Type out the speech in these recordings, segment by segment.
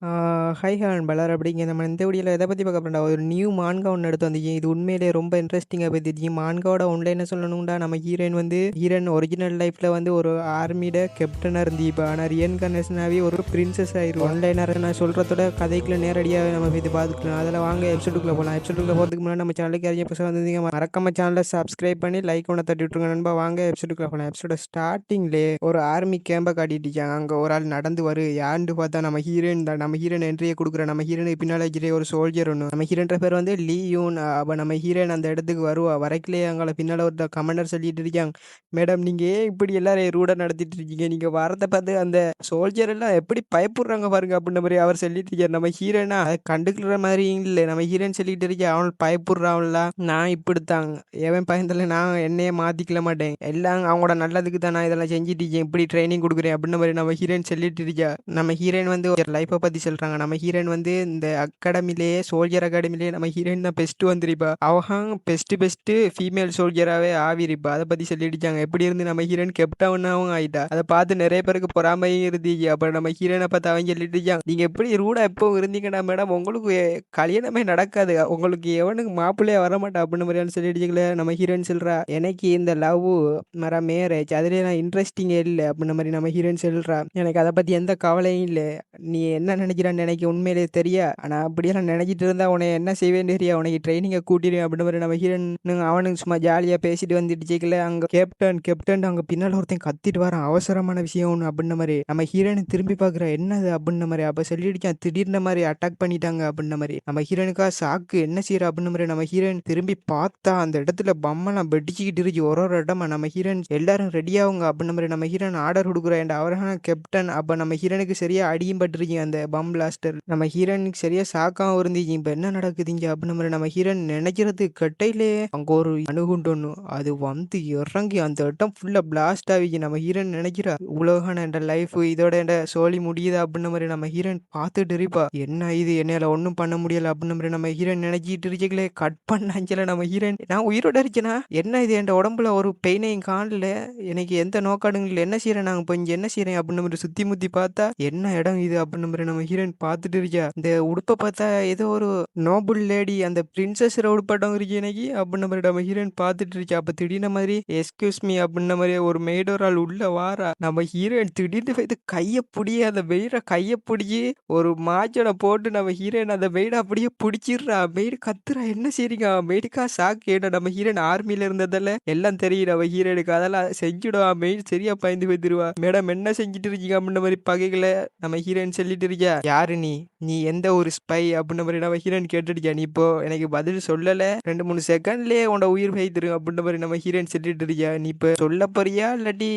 ஆ hi ஹான் பலர் அப்படிங்க நம்ம இந்த வீடியோல எத பத்தி பார்க்க போறோம்டா, ஒரு நியூ மான்கா ஒண்ணு எடுத்து வந்திருக்கேன். இது உண்மையிலேயே ரொம்ப இன்ட்ரஸ்டிங்கா போயிடுச்சு. மான்காவோட ஒன்லைன சொல்லணும்டா, நம்ம ஹீரோயின் ஒரிஜினல் லைஃப்ல வந்து ஒரு ஆர்மியோட கேப்டனா இருந்திருப்பா. ஆனா ரீஇன்கார்னேஷன் ஆகி ஒரு பிரின்சஸ் ஆயிருவா. ஒன்லைனர் நான் சொல்றதோட கதைக்குள்ள நேரடியாவே நம்ம போய் பார்த்துக்கலாம். அதில் வாங்க எபிசோடுக்குள்ள போகலாம். எபிசோடுக்குள்ள போகிறதுக்கு முன்னாடி நம்ம சேனலுக்கு யாரையும் புதுசாக வந்திருந்தீங்க மறக்காம சேனலை சப்ஸ்கிரைப் பண்ணி லைக் ஒன்று தட்டி விட்டுருங்க நண்பா. வாங்க எபிசோடுக்குள்ள போகலாம். எபிசோட ஸ்டார்டிங்லே ஒரு ஆர்மி கேம்பை காட்டிட்டு இருக்காங்க. அங்கே ஒரு ஆள் நடந்து வரு யாருன்னு பார்த்தா நம்ம ஹீரோயின் தான். நம்ம ஹீரோயின் என்ட்ரியை கொடுக்குற நம்ம ஹீரோனுக்கு பின்னால இருக்கிற ஒரு சோல்ஜர் ஒன்று. நம்ம ஹீரோன்ற பேர் வந்து லீ யூன். அப்போ நம்ம ஹீரோயின் அந்த இடத்துக்கு வருவா. வரைக்கிலேயே அங்கே பின்னால ஒரு கமாண்டர் சொல்லிட்டு இருக்காங்க, மேடம் நீங்க ஏன் இப்படி எல்லாரும் ரூடா நடத்திட்டு இருக்கீங்க, நீங்க வரதை பார்த்து அந்த சோல்ஜர் எல்லாம் எப்படி பயப்படுறாங்க பாருங்க அப்படின்ற மாதிரி அவர் சொல்லிட்டு இருக்காரு. நம்ம ஹீரோயினா அதை கண்டுக்கிற மாதிரி இல்லை. நம்ம ஹீரோயின் சொல்லிட்டு இருக்கா, அவன் பயப்படுறான்ல, நான் இப்படித்தான், எவன் பயந்தல நான் என்னையே மாத்திக்கல மாட்டேன், எல்லாம் அவங்களோட நல்லதுக்கு தான் நான் இதெல்லாம் செஞ்சுட்டு இருக்கேன், இப்படி ட்ரைனிங் கொடுக்குறேன் அப்படின்ற மாதிரி நம்ம ஹீரோயின் சொல்லிட்டு இருக்கா. நம்ம ஹீரோயின் வந்து ஒரு லைஃப்பை பத்தி சொல்றாங்க. நம்ம ஹீரோயின் வந்து இந்த அகாடமிலேயே சோல்ஜர் அகாடமிலேயே நம்ம ஹீரோயின் தான் பெஸ்ட் வந்திருப்பா. அவங்க பெஸ்ட் ஃபீமேல் சோல்ஜராகவே ஆவிருப்பா. அதை பத்தி சொல்லிடுச்சாங்க. எப்படி இருந்து நம்ம ஹீரோயின் கெப்டவுனாகவும் ஆயிட்டா. அதை பார்த்து நிறைய பேருக்கு பொறாமையும் இருந்தீங்க. அப்புறம் நம்ம ஹீரோயினை பார்த்து அவங்க சொல்லிட்டு இருக்காங்க, நீங்க எப்படி ரூடா எப்போ இருந்தீங்கன்னா மேடம் உங்களுக்கு கல்யாணமே நடக்காது, உங்களுக்கு எவனுக்கு மாப்பிள்ளையே வரமாட்டா அப்படின்னு மாதிரி சொல்லிடுச்சுங்களே. நம்ம ஹீரோயின் சொல்றா, எனக்கு இந்த லவ் மர மேரேஜ் அதுல நான் இன்ட்ரெஸ்டிங்கே இல்லை அப்படின்ற மாதிரி நம்ம ஹீரோயின் சொல்றா. எனக்கு அதை பத்தி எந்த கவலையும் இல்லை, நீ என்ன நினைக்கிறான்னு எனக்கு உண்மையிலே தெரியா, ஆனா அப்படியெல்லாம் நினைச்சிட்டு இருந்தா உன்னை என்ன செய்வேன்னு தெரியா, உனக்கு ட்ரைனிங்கை கூட்டிடுவேன் அப்படின்னு மாதிரி நம்ம ஹீரோன் அவனுக்கு சும்மா ஜாலியா பேசிட்டு வந்துட்டு ஜெயிக்கல. அங்க கேப்டன் அங்க பின்னால ஒருத்தன் கத்திட்டு வரான், அவசரமான விஷயம் ஒன்று அப்படின்ற மாதிரி. நம்ம ஹீரோயின் திரும்பி பாக்குற, என்னது அப்படின்ற மாதிரி. அப்ப சொல்லிடுச்சான், திடீர்னு மாதிரி அட்டாக் பண்ணிட்டாங்க அப்படின்ற மாதிரி. நம்ம ஹீரோனுக்கா சாக்கு, என்ன செய்யற அப்படின்ற மாதிரி. நம்ம ஹீரோயின் திரும்பி பார்த்தா அந்த இடத்துல பம்மெல்லாம் வெடிச்சுக்கிட்டு இருந்துச்சு ஒரு இடமா. நம்ம ஹீரோயின் எல்லாரும் ரெடியாகுங்க அப்படின்ற மாதிரி நம்ம ஹீரோயின் ஆர்டர் கொடுக்குறேன் அவரான கேப்டன். அப்ப நம்ம ஹீரோனுக்கு சரியா அடியும் பட்டிருக்கீங்க அந்த பம் பிளாஸ்டர். நம்ம ஹீரோனுக்கு சரியா சாக்காம இருந்துச்சு, இப்ப என்ன நடக்குதுங்க அப்படின்ற மாதிரி. நம்ம ஹீரோயின் நினைக்கிறது கட்டையிலே அங்க ஒரு அணுகுண்டு ஒண்ணு அது வந்து இறங்கி அந்த இடம் ஃபுல்லா பிளாஸ்ட் ஆகிச்சு. நம்ம ஹீரோயின் நினைக்கிறா, உலகான என்ற லைஃப் இதோட என்ற சோழி முடியுது அப்படின்ற மாதிரி. நம்ம ஹீரோயின் பார்த்துட்டு இருப்பா, என்ன இது என்னால ஒன்றும் பண்ண முடியல அப்படின்ற மாதிரி. நம்ம ஹீரோயின் நினைச்சிட்டு இருக்கீங்களே, கட் பண்ணாஞ்சல நம்ம ஹீரோயின், நான் உயிரோட இருக்கேனா, என்ன இது என் உடம்புல ஒரு பெயினையும் காணல, எனக்கு எந்த நோக்காடுங்கள, என்ன செய்யறேன் நாங்க இப்போ இங்க என்ன செய்யறேன் அப்படின்னு மாதிரி சுத்தி முத்தி பார்த்தா என்ன இடம் இது அப்படின்னு மாதிரி. நம்ம ஹீரோயின் பார்த்துட்டு இருக்கா, இந்த உடுப்பை பார்த்தா ஏதோ ஒரு நோபல் லேடி அந்த பிரின்சஸ் உடுப்பாட்டம் இருக்கு எனக்கு அப்படின்ற மாதிரி நம்ம ஹீரோயின் பார்த்துட்டு இருக்கா. அப்ப திடீர்னு மாதிரி எஸ்கியூஸ் மீ அப்படின்ற மாதிரி ஒரு மெய்டோரால் உள்ள வாரா. நம்ம ஹீரோயின் திடீர்னு போய் கையை பிடிய அந்த வெயிட கையை பிடிச்சி ஒரு மாச்சோட போட்டு நம்ம ஹீரோயின் அந்த வெயிட அப்படியே பிடிச்சிடுறா. மெய்டு கத்துறா, என்ன செய்றீங்க மெய்டுக்கா சாக்கு. ஏன்னா நம்ம ஹீரோயின் ஆர்மியில இருந்ததால எல்லாம் தெரியும் நம்ம ஹீரோயினுக்கு, அதெல்லாம் செஞ்சுடுவா. மெய்டு சரியா பயந்து போய்த்திருவா. மேடம் என்ன செஞ்சுட்டு இருக்கீங்க அப்படின்ற மாதிரி பகைகளை நம்ம ஹீரோயின் சொல்லிட்டு இருக்கியா, யாரு நீ, நீ எந்த ஒரு ஸ்பை அப்படின்ற மாதிரி நம்ம ஹீரோயின் கேட்டுருக்கியா, நீ இப்போ எனக்கு பதில் சொல்லல 2-3 செகண்ட்லயே உன்னோட உயிர் போய்த்திரும் அப்படின்ற மாதிரி நம்ம ஹீரோயின் சொல்லிட்டு இருக்கியா, நீ இப்போ சொல்ல போறியா இல்லாட்டி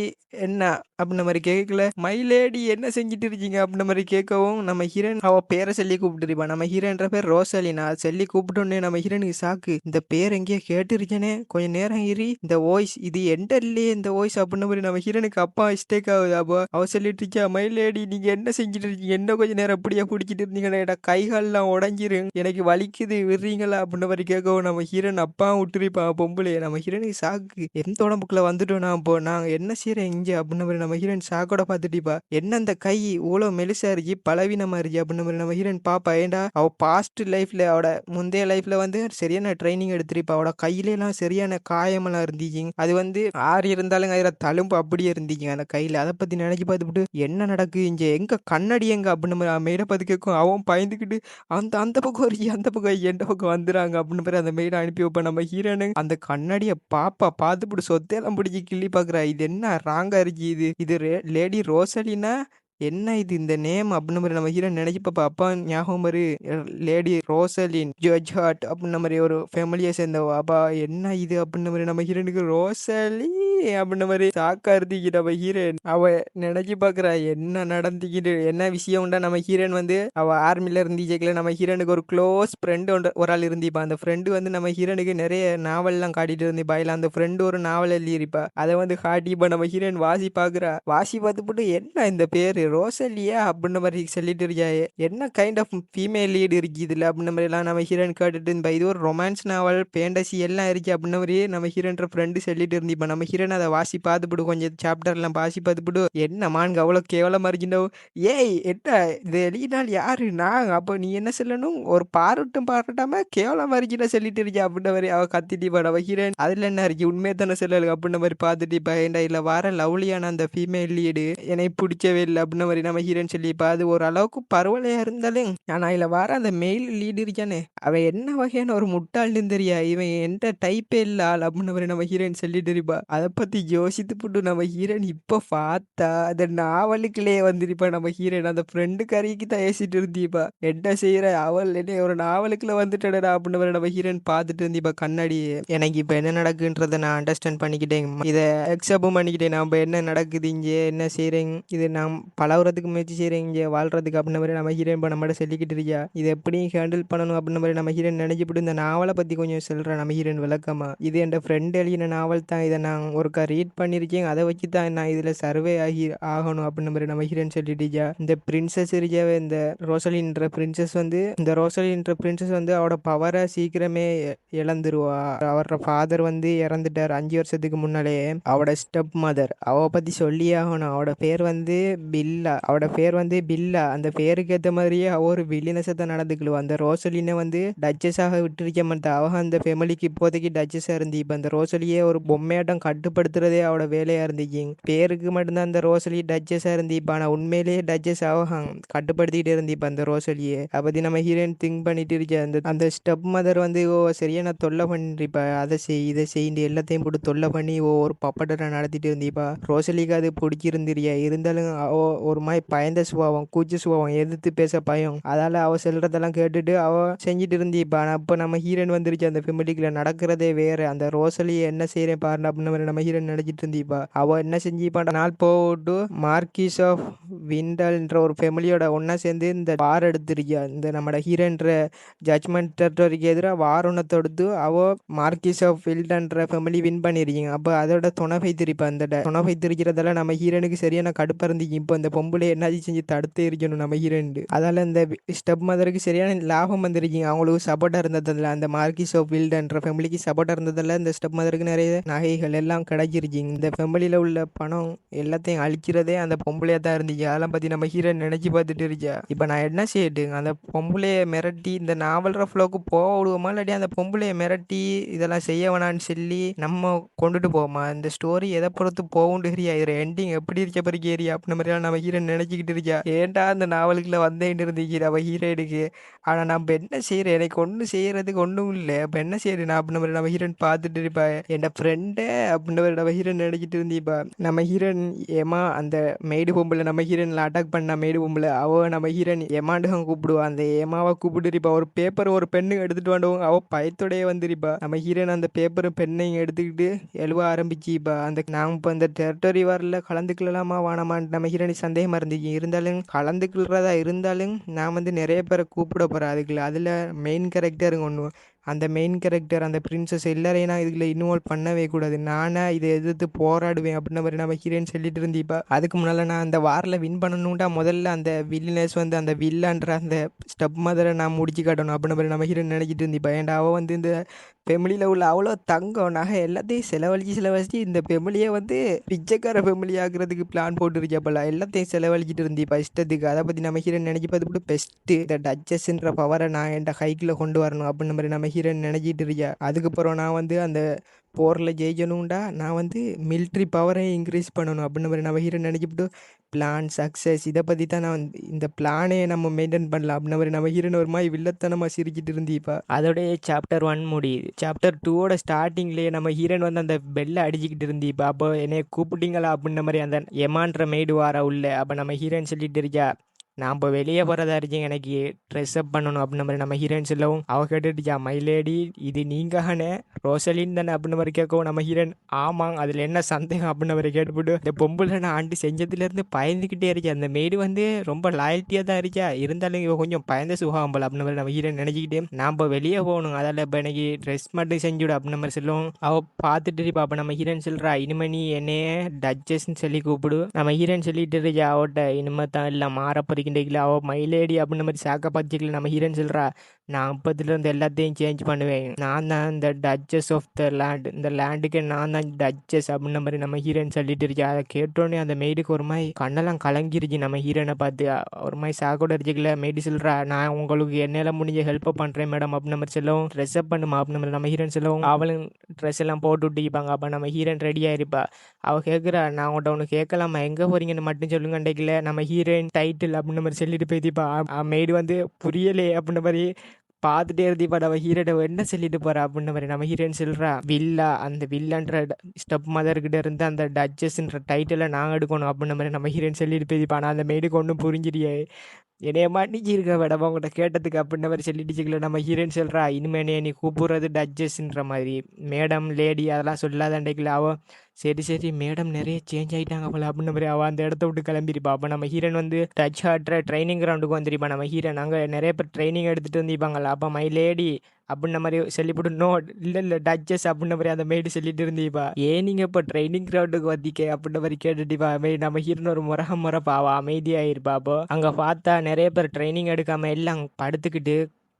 என்ன அப்படின்ற மாதிரி கேட்கல. மைலேடி என்ன செஞ்சுட்டு இருக்கீங்க அப்படின்ற மாதிரி கேட்கவும் நம்ம ஹீரோயின் அவ பேரை சொல்லி கூப்பிட்டுருப்பா. நம்ம ஹீரோன்ற பேர் ரோசலினா. சொல்லி கூப்பிட்டோன்னே நம்ம ஹீரோனுக்கு சாக்கு, இந்த பேர் எங்கேயோ கேட்டிருக்கேனே, கொஞ்சம் நேரம் ஏறி இந்த வாய்ஸ் இது எந்த இல்லையே இந்த வாய்ஸ் அப்படின்ற மாதிரி நம்ம ஹீரோனுக்கு அப்பா மிஸ்டேக் ஆகுது. அப்போ அவ சொல்லிட்டு இருக்கா, மைலேடி நீங்க என்ன செஞ்சுட்டு இருக்கீங்க, என்ன கொஞ்சம் நேரம் அப்படியே பிடிச்சிட்டு இருந்தீங்கன்னா கைகால்லாம் உடஞ்சிரும், எனக்கு வலிக்குது விடுறீங்களா அப்படின்ற மாதிரி கேட்கவும் நம்ம ஹீரோன் அப்பா விட்டுருப்பா பொம்பளைய. நம்ம ஹீரோனுக்கு சாக்கு, எந்த உடம்புக்குள்ள வந்துட்டோம் நான், இப்போ நாங்க என்ன செய்யறேன் இங்க அப்படின்ற மாதிரி. நம்ம ஹீரோயின் சாக்கோட பார்த்துட்டிப்பா, என்ன அந்த கை இவ்வளோ மெலிசா இருக்கு பலவீனமா இருக்கு அப்படின்ற மாதிரி. நம்ம ஹீரோயின் பாப்பா, ஏண்டா அவ பாஸ்ட் லைஃப்ல அவட முந்தைய லைஃப்ல வந்து சரியான ட்ரைனிங் எடுத்திருப்பா, அவட கையில எல்லாம் சரியான காயமெல்லாம் இருந்துச்சு, அது வந்து ஆறு இருந்தாலும் அதில் தழும்பு அப்படியே இருந்துச்சு அந்த கையில. அதை பத்தி நினைச்சு பார்த்துட்டு என்ன நடக்கு இங்க, எங்க கண்ணாடி எங்க அப்படின்னு மாதிரி மெய்டை பார்த்து கேட்கும். அவன் பயந்துக்கிட்டு அந்த அந்த பக்கம் இருக்கு அந்த பக்கம் எந்த பக்கம் வந்துறாங்க அப்படின்னு மாதிரி அந்த மெய்டை அனுப்பி வைப்பேன். நம்ம ஹீரோனு அந்த கண்ணாடியை பாப்பா பார்த்துப்பிட்டு சொத்தையெல்லாம் பிடிச்சி கிள்ளி பார்க்குறா, இது என்ன ராங்கா இருக்கு, இது இது லேடி ரோசலினா, என்ன இது இந்த நேம் அப்படின்ற மாதிரி. நம்ம ஹீரோ நினைச்சு பாப்பா, அப்பா ஞாபகம் மாதிரி லேடி ரோசலின் ஜோஜாட் அப்படின்ற மாதிரி ஒரு ஃபேமிலியை சேர்ந்தவ. அப்பா என்ன இது அப்படின்ற மாதிரி நம்ம ஹீரோனுக்கு ரோசலி அப்படின்ற மாதிரி சாக்கா இருந்துச்சு. நம்ம ஹீரோயின் அவ நினைச்சு பாக்குறா, என்ன நடந்துக்கிட்டு என்ன விஷயம் உண்டா. நம்ம ஹீரோயின் வந்து அவ ஆர்மில இருந்துச்சுக்கல, நம்ம ஹீரோனுக்கு ஒரு க்ளோஸ் ஃப்ரெண்டு ஒரு ஆள் இருந்திப்பா. அந்த ஃப்ரெண்டு வந்து நம்ம ஹீரோனுக்கு நிறைய நாவல்லாம் காட்டிட்டு இருந்திப்பா. இல்ல அந்த ஃப்ரெண்டு ஒரு நாவல் எழுதியிருப்பா, அதை வந்து காட்டிப்பா. நம்ம ஹீரோயின் வாசி பாக்குறா, வாசி பார்த்துப்பட்டு என்ன இந்த பேரு ரோசலியா அப்படின்ற மாதிரி சொல்லிட்டு இருக்கா, என்ன கைண்ட் ஆஃப் ஃபீமேல் லீடு இருக்கு இதுல அப்படின்ற மாதிரி எல்லாம் நம்ம ஹீரோயின் கேட்டுட்டு இருந்தா. இது ஒரு ரொமான்ஸ் நாவல் பேண்டசி எல்லாம் இருக்கு அப்படின்ற மாதிரி நம்ம ஹீரோன்ற ஃப்ரெண்டு சொல்லிட்டு இருந்தீப்பா. நம்ம ஹீரோன் அதை வாசி பார்த்துப்பிடு, கொஞ்சம் சாப்டர் எல்லாம் வாசி பார்த்துப்பிடு. என்ன மான்கு அவ்வளவு கேவலமா இருக்கின்றோ, ஏய் என்ன இது எழுதினால் யாரு நான், அப்போ நீ என்ன சொல்லணும், ஒரு பாராட்டும் பாராட்டாம கேவலமா இருக்கிட்ட சொல்லிட்டு இருக்கியா அப்படின்ற மாதிரி அவ கத்திட்டிப்பா. நம்ம ஹீரோயின் அதுல என்ன இருக்கு உண்மையை தானே சொல்லு அப்படின்ற மாதிரி பார்த்துட்டு இப்ப ஏன்டா இல்ல வர லவ்லியான அந்த ஃபீமேல் லீடு எனக்கு பிடிச்சவே இல்லை அப்படின்ற மாதிரி நம்ம ஹீரோயின் சொல்லிப்பா. அது ஓரளவுக்கு பரவாயில்லையா இருந்தாலும் ஆனா இதுல வர அந்த மெயில் லீடு இருக்கானே அவன் என்ன வகையான ஒரு முட்டாள்னு தெரியா, இவன் எந்த டைப்பே இல்ல ஆள் அப்படின்ற மாதிரி நம்ம ஹீரோயின் சொல்லிட்டு இருப்பா. அதை பத்தி யோசித்து போட்டு நம்ம ஹீரோயின் இப்ப பார்த்தா அந்த நாவலுக்குள்ளேயே வந்திருப்பா. நம்ம ஹீரோயின் அந்த ஃப்ரெண்டு கறிக்கு தான் ஏசிட்டு இருந்தீப்பா. என்ன செய்யற அவள் என்ன ஒரு நாவலுக்குள்ள வந்துட்டடா அப்படின்ற மாதிரி நம்ம ஹீரோயின் பார்த்துட்டு இருந்தீப்பா கண்ணாடி. எனக்கு இப்ப என்ன நடக்குன்றதை நான் அண்டர்ஸ்டாண்ட் பண்ணிக்கிட்டேன், இதை அக்செப்ட் பண்ணிக்கிட்டேன். நம்ம என்ன நடக்குது இங்கே, என்ன செய்கிறேங்க, இது நாம் பழகுறதுக்கு முயற்சி செய்கிறேன் இங்கே வாழ்றதுக்கு அப்படின்ற மாதிரி நம்ம ஹீரோயின் இப்போ நம்மகிட்ட சொல்லிக்கிட்டு இருக்கியா. இதை எப்படி ஹேண்டில் பண்ணணும் அப்படின்ற மாதிரி நம்ம ஹீரோயின் நினைச்சிட்டு இந்த நாவலை பற்றி கொஞ்சம் சொல்கிறேன் நம்ம ஹீரோயின் விளக்கமா. இது என் ஃப்ரெண்ட் எழுதின நாவல் தான், இதை நான் ஒருக்கா ரீட் பண்ணியிருக்கேன், அதை வச்சு தான் நான் இதில் சர்வே ஆகணும் அப்படின்ற மாதிரி நம்ம ஹீரோயின் சொல்லிட்டுச்சா. இந்த பிரின்சஸ் இருக்காவே இந்த ரோசலின்ற பிரின்சஸ் வந்து அவரோட பவரை சீக்கிரமே இழந்துருவா. அவரோட ஃபாதர் வந்து இறந்துட்டார் 5 வருஷத்துக்கு முன்னாலே. அவட ஸ்டெப் மதர் அவ பத்தி சொல்லியே ஆகணும். அவட பேர் வந்து பில்லா. அந்த பேருக்கு ஏற்ற மாதிரியே அவ ஒரு வில்லினஸை நடந்துக்குழுவா. அந்த ரோசலினை வந்து டச்சஸாக விட்டுருக்க மாட்டா. அவ அந்த ஃபேமிலிக்கு இப்போதைக்கு டச்சஸா இருந்து இப்ப அந்த ரோசலியே ஒரு பொம்மையாட்டம் கட்டுப்படுத்துறதே அவட வேலையா இருந்துச்சு. பேருக்கு மட்டும்தான் அந்த ரோசலி டச்சஸா இருந்திப்பா, ஆனா உண்மையிலேயே டச்சஸ் அவ கட்டுப்படுத்திட்டு இருந்திப்பா அந்த ரோசலியே. அதை பத்தி நம்ம ஹீரோயின் திங்க் பண்ணிட்டு இருக்க. அந்த ஸ்டெப் மதர் வந்து சரியான தொல்லை பண்ணிருப்பா, அதை செய் இதை செய்து எல்லாத்தையும் போட்டு தொல்லை பண்ணி ஒரு பப்பட்டை நடத்திட்டு இருந்தீப்பா. ரோசலிக்கு அது பிடிச்சிருந்திரியா, இருந்தாலும் அவ ஒரு மாதிரி பயந்த சுபாவம், கூச்ச சுபாவம், எதிர்த்து பேச பயம். அதால அவ சொல்றதெல்லாம் கேட்டுட்டு அவ செஞ்சுட்டு இருந்தீப்பா. அப்போ நம்ம ஹீரோயின் வந்துருச்சு அந்த ஃபெமிலிக்குள்ள நடக்கிறதே வேற. அந்த ரோசலி என்ன செய்யறேன் பாருங்க அப்படின்னு நம்ம ஹீரோயின் நினைச்சிட்டு இருந்தீப்பா. அவ என்ன செஞ்சுப்பா, நாள் போட்டு மார்க்கிஸ் ஆஃப் விண்டல்ன்ற ஒரு ஃபெமிலியோட ஒன்னா சேர்ந்து இந்த வார் எடுத்திருக்கியா. இந்த நம்ம ஹீரோன்ற ஜட்ஜ்மெண்ட் டெரிட்டரிக்கு எதிராக வார் ஒன்றை தொடுத்து அவ மார்க்கிஸ் ஆஃப் வில்டன்ற ஃபேமிலி வின் பண்ணியிருக்கீங்க. அப்போ அதோட துணை வைத்திருப்பா. அந்த துணை வைத்திருக்கிறதால நம்ம ஹீரோனுக்கு சரியான கடுப்பா இருந்துச்சு. இப்போ இந்த பொம்பளை என்னாச்சு செஞ்சு தடுத்தே இருக்கணும் நம்ம ஹீரோயின். அதால இந்த ஸ்டெப் மதருக்கு சரியான லாபம் வந்திருக்கீங்க. அவங்களுக்கு சப்போர்ட்டா இருந்ததில்ல, அந்த மார்க்கிஸ் ஆஃப் வில்டன்ற ஃபேமிலிக்கு சப்போர்ட்டா இருந்ததில்ல இந்த ஸ்டெப் மதருக்கு நிறைய நகைகள் எல்லாம் கிடைச்சிருச்சிங்க. இந்த ஃபேமிலியில உள்ள பணம் எல்லாத்தையும் அழிக்கிறதே அந்த பொம்பளையா தான் இருந்துச்சு. அதெல்லாம் பத்தி நம்ம ஹீரோயின் நினைச்சு பார்த்துட்டு இருக்கா. இப்போ நான் என்ன செய்யட்டுங்க, அந்த பொம்பளைய மிரட்டி இந்த நாவல் ரஃப்லோக்கு போக விடுவோமா, இல்லாட்டி அந்த பொம்பளைய மிரட்டி இதெல்லாம் செய்ய வேணான்னு சொல்லி நம்ம கொண்டுட்டு போவோமா, இந்த ஸ்டோரி எதை பொறுத்து போகுண்டுறியா, இதில் எண்டிங் எப்படி இருக்க பிறகு ஏரியா அப்படின்ற மாதிரிலாம் நம்ம ஹீரோயின் நினைச்சிக்கிட்டு இருக்கா. ஏன்டா அந்த நாவலுக்குள்ள வந்தேன்னு இருந்துச்சு நம்ம ஹீரோயினுக்கு. ஆனால் நம்ம என்ன செய்யறேன், எனக்கு ஒன்றும் செய்யறதுக்கு ஒன்றும் இல்லை, அப்போ என்ன செய்யறேன் நான் அப்படின்ற மாதிரி நம்ம ஹீரோயின் பார்த்துட்டு இருப்பா. என் ஃப்ரெண்டே அப்படின்ற மாதிரி நம்ம ஹீரோயின் நினைச்சிட்டு இருந்தீப்பா. நம்ம ஹீரோயின் ஏமா அந்த மெய்டு பொம்பளை நம்ம ஹீரோயினில் அட்டாக் பண்ண மெய்டு பொம்பளை அவ நம்ம ஹீரோயின் ஏமாண்டுகம் கூப்பிடுவா. அந்த ஏமாவை கூப்பிட்டுருப்பா. ஒரு பேப்பர் ஒரு பெண்ணு எடுத்துட்டு வந்தவங்க அவ பயத்தோடையே வந்துருப்பா. நம்ம ஹீரோயின் அந்த பேப்பரும் பெண்ணையும் எடுத்துக்கிட்டு எழுவ ஆரம்பிச்சுப்பா. அந்த நாங்கள் இப்போ இந்த டெரிட்டரி வாரில் கலந்துக்கலாமா வானாமான்னு நம்ம ஹீரோயின் சந்தேகமா இருந்துச்சு. இருந்தாலும் கலந்துக்கிறதா இருந்தாலும் நான் வந்து நிறைய பேரை கூப்பிட போகிறேன் அதுக்குள்ள. அதில் மெயின் கேரக்டருங்க ஒன்று, அந்த மெயின் கேரக்டர் அந்த பிரின்சஸ் எல்லாரையும் நான் இதுல இன்வால்வ் பண்ணவே கூடாது, நானே இதை எதிர்த்து போராடுவேன் அப்படின்ற மாதிரி நம்ம ஹீரோயின் சொல்லிட்டு இருந்தீப்பா. அதுக்கு முன்னால நான் அந்த வாரில் வின் பண்ணணும்டா முதல்ல அந்த வில்லினஸ் வந்து அந்த வில்லான்ற அந்த ஸ்டெப் மதரை நான் முடிச்சு காட்டணும் அப்படின்ற மாதிரி நம்ம ஹீரோயின் நினைச்சிட்டு இருந்தீப்பா. ஏன்டா அவள் வந்து இந்த ஃபெமிலியில் உள்ள அவ்வளோ தங்கம் நகை எல்லாத்தையும் செலவழிச்சு இந்த ஃபெமிலியை வந்து பிச்சைக்கார ஃபெமிலி ஆக்குறதுக்கு பிளான் போட்டுருக்கப்பல எல்லாத்தையும் செலவழிச்சிட்டு இருந்தீப்பா இஷ்டத்துக்கு. அதை பற்றி நம்ம ஹீரோயின் நினைச்சு பார்த்து பெஸ்ட்டு இந்த டச்சஸ்ன்ற பவரை நான் என் கைக்குள்ள கொண்டு வரணும் அப்படின்ற மாதிரி நம்ம ஹீரோயின் நினைச்சிட்டு இருக்கா. அதுக்கப்புறம் நான் வந்து அந்த போரில் ஜெயிக்கணும்டா நான் வந்து மிலிட்ரி பவரை இன்க்ரீஸ் பண்ணணும் அப்படின்ற மாதிரி நம்ம ஹீரோயின் நினைச்சிட்டு பிளான் சக்ஸஸ் இதை பற்றி தான் நான் வந்து இந்த பிளானே நம்ம மெயின்டைன் பண்ணலாம் அப்படின்ற மாதிரி நம்ம ஹீரோயின் ஒரு மாதிரி வில்லத்தனமாக சிரிக்கிட்டு இருந்தீப்பா. அதோடய சாப்டர் 1 முடியுது. சாப்டர் 2ஓட ஸ்டார்டிங்லேயே நம்ம ஹீரோயின் வந்து அந்த பெல்லை அடிச்சுக்கிட்டு இருந்தீப்பா. அப்போ என்னைய கூப்பிட்டீங்களா அப்படின்ற மாதிரி அந்த எமான்ற மெய்டு வார உள்ள. அப்போ நம்ம ஹீரோயின் சொல்லிட்டு இருக்கா, நான் இப்போ வெளியே போகிறதா இருந்துச்சு, எனக்கு ட்ரெஸ் அப் பண்ணணும் அப்படின்ற மாதிரி நம்ம ஹீரோயின் சொல்லவும் அவ கேட்டுட்டுச்சா, மைலேடி இது நீங்கானே ரோசலின் தானே அப்படின்ற மாதிரி கேட்கவும் நம்ம ஹீரோயின் ஆமாம் அதில் என்ன சந்தேகம் அப்படின்ற மாதிரி கேட்டுவிட்டு இந்த பொம்பளை நான் ஆண்டு செஞ்சதுலேருந்து பயந்துக்கிட்டே இருக்கேன். அந்த மெய்டு வந்து ரொம்ப லாயல்ட்டியாக தான் இருக்கா, இருந்தாலும் இவ கொஞ்சம் பயந்த சுகாம் போல அப்படின்ற மாதிரி நம்ம ஹீரோயின் நினச்சிக்கிட்டே நான் இப்போ வெளியே போகணும், அதில் இப்போ எனக்கு ட்ரெஸ் மட்டும் செஞ்சுவிடு அப்படின்ற மாதிரி சொல்லுவோம். அவள் பார்த்துட்டு இருப்பா. அப்போ நம்ம ஹீரோயின் சொல்கிறா, இனிமே நீ என்னையே டச்சஸ்ன்னு சொல்லி கூப்பிடு. நம்ம ஹீரோயின் சொல்லிட்டு இருக்கா அவட்ட, இனிமே தான் இல்லை மாற பறிக்கின்றீங்களா அவள் மைலேடி அப்படின்ற மாதிரி சாக்க பார்த்துக்கல. நம்ம ஹீரோயின் சொல்கிறா, நான் அப்பத்துலேருந்து எல்லாத்தையும் சேஞ்ச் பண்ணுவேன், நான் தான் இந்த டச்சஸ் ஆஃப் த லேண்ட், இந்த லேண்டுக்கு நான் தான் டச்சஸ் அப்படின்ற மாதிரி நம்ம ஹீரோயின் சொல்லிட்டு இருக்கா. அதை கேட்டோன்னே அந்த மெய்டுக்கு ஒரு மாதிரி கண்ணெல்லாம் கலங்கிருச்சு. நம்ம ஹீரோனை பார்த்து ஒரு மாதிரி சாக்கோட அடிச்சுக்கல. மெய்டு சொல்கிறா, நான் உங்களுக்கு என்னால் முடிஞ்ச ஹெல்ப் பண்ணுறேன் மேடம் அப்படின்ற மாதிரி சொல்லவும், ட்ரெஸ் அப் பண்ணுமா அப்படின்ற மாதிரி நம்ம ஹீரோயின் சொல்லவும் அவளும் ட்ரெஸ் எல்லாம் போட்டு விட்டுப்பாங்க. அப்போ நம்ம ஹீரோயின் ரெடியாக இருப்பா. அவள் கேட்குறா, நான் உங்கள்கிட்ட ஒன்று கேட்கலாமா, எங்கே போகிறீங்கன்னு மட்டும் சொல்லுங்கண்டேக்கல. நம்ம ஹீரோயின் டைட்டில் அப்படின்ற மாதிரி சொல்லிட்டு போய்த்திப்பா. மெய்டு வந்து புரியலே அப்படின்ற மாதிரி பார்த்துட்டே இருந்தீப்பா. நம்ம ஹீரோட என்ன சொல்லிட்டு போறா அப்படின்ற மாதிரி நம்ம ஹீரோயின் சொல்கிறா, வில்லா அந்த வில்லன்ற ஸ்டெப் மதர்கிட்ட இருந்து அந்த டச்சஸ்ன்ற டைட்டிலை நாங்கள் எடுக்கணும் அப்படின்ற மாதிரி நம்ம ஹீரோயின் சொல்லிட்டு போய்திப்பா. ஆனால் அந்த மெய்டுக்கு ஒன்றும் புரிஞ்சிரியே, என்னைய மாட்டிச்சு இருக்க மேடம் உங்கள்கிட்ட கேட்டதுக்கு அப்படின்ற மாதிரி சொல்லிட்டுச்சுக்கல. நம்ம ஹீரோயின் சொல்கிறா, இனிமேனே நீ கூப்பிடுறது டச்சஸ்ன்ற மாதிரி, மேடம் லேடி அதெல்லாம் சொல்லாதண்டைக்கல. அவள் சரி சரி மேடம் நிறைய சேஞ்ச் ஆகிட்டாங்க போல அப்படின்ற மாதிரி அவள் அந்த இடத்த விட்டு கிளம்பிருப்பா. அப்போ நம்ம ஹீரோயின் வந்து டச் ஆடுற ட்ரைனிங் கிரவுண்டுக்கு வந்துருப்பா. நம்ம ஹீரோயின் அங்கே நிறைய பேர் ட்ரைனிங் எடுத்துகிட்டு வந்திருப்பாங்களா. அப்போ மை லேடி அப்படின்ற மாதிரி சொல்லிவிட்டு, நோ இல்லை டச்சஸ் அப்படின்ற மாதிரி அந்த மெய்டு சொல்லிட்டு இருந்தீப்பா. ஏன் நீங்கள் இப்போ ட்ரைனிங் கிரவுண்டுக்கு வந்திக்க அப்படின்ற மாதிரி கேட்டுட்டுப்பா. நம்ம ஹீரோயின் ஒரு முறப்பாவா அமைதியாயிருப்பா. அப்போ அங்கே பார்த்தா நிறைய பேர் ட்ரைனிங் எடுக்காமல் எல்லாம் படுத்துக்கிட்டு